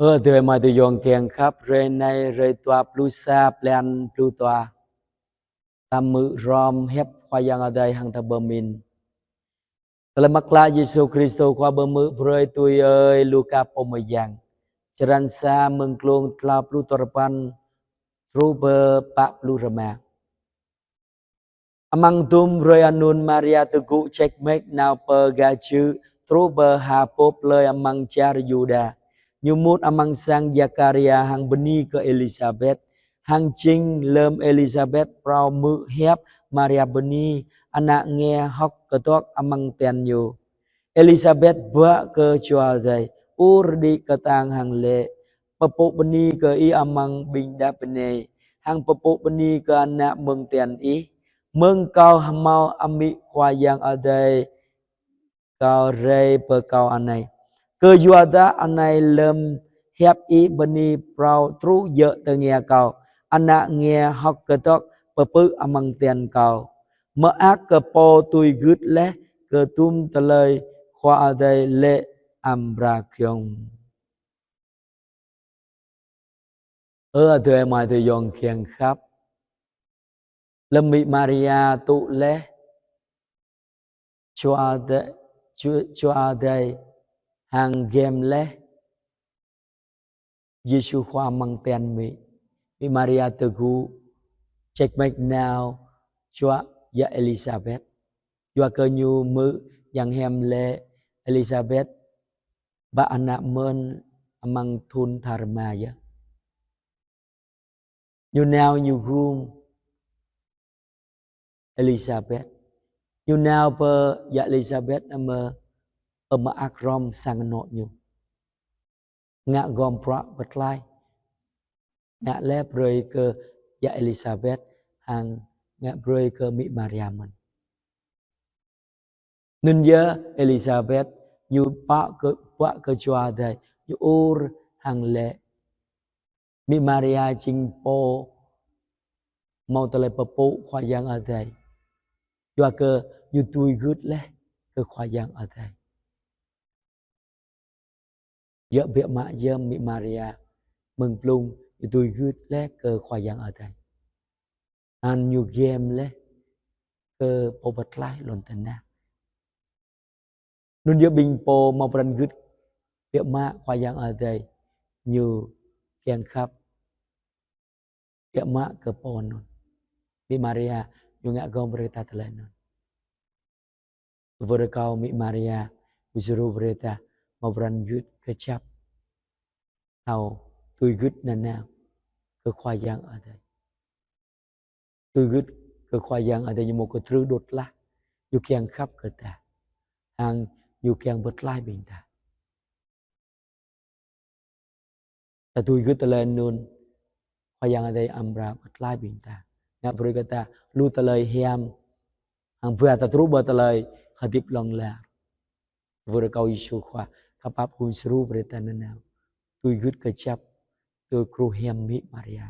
Tụi mà tụi dọn kèn khắp rê này rê tòa plu sa plan plu tòa tam mự rom hép khoa yang ở đây hàng ta bờ min. Tala makla Yesus Kristo khoa bờ mự rê tụi ơi Luka pomayang. Charan sa mừng klong tla plu torpan tru bờ pa plu rama. Amang tum rê anun Maria tu cụ check make now per ga chư tru bờ ha pop lời amang char Yuda. Nyumut amang sang Zakaria hang beni ke Elizabeth hang ching lem Elizabeth prau mự hép Maria beni anak nghe hok ketok amang ten nyu Elizabeth ba ke chua dai ur di ketang hang le pepuk beni ke i amang binda bene hang pepuk beni ke anak meng ten i meng kau mau ami kwa yang adai kau rei pe kau anai cơ yuada anai lem hep i beni prau tru ye te nghe kau anak nghe hok ketok pepu amang ten kau ma ak ke po tui gut le ke tum telei khoa adai le ambra kyong tụi mai tụi yong kieng khắp lâm bị Maria tụ le chua adai hàng game le Giêsu khoa mang tên mi Maria từ gu check make now chua ya Elizabeth chua cơ nhu mự yang hem le Elizabeth ba anak men amang thun tharma ya you now you gum Elizabeth you now per ya Elizabeth ama akrom sang nội nhu ngạ gom pra bật lai ngạ lép rơi cơ ya Elizabeth hàng ngạ rơi cơ mỹ Maria mình nên nhớ Elizabeth như pa cơ chua đây như ur hàng lệ mỹ Maria chinh po mau tele papu khoa yang ở đây chua cơ như tui gút lệ cơ khoa yang ở đây giờ việc mạ giờ mỹ Maria mừng plung như tui gút lệ cơ khoa yang ở đây an như game lệ cơ po bật lai lon tên na nun nhớ bình po mau pran gút việc mạ khoa yang ở đây như kieng khắp việc mạ cơ po non mỹ Maria như ngạ gom berita telan non vừa kau mỹ Maria usuruh berita mau pran gút kecap tàu tui gút nào cơ khoa yang ở đây tui gút cơ khoa yang ở đây như một cái thứ đột la như kieng khắp cơ ta hàng như kieng bật lai bình ta ta tui gút telan non khoa yang ở đây ambra bật lai bình ta ngạ beri kata lu telai hiam hang bua ta tru ba telai hadip long la vừa kau Yesu khoa kapap hun seru berita nào tui gút kecap tu kru hiam mi Maria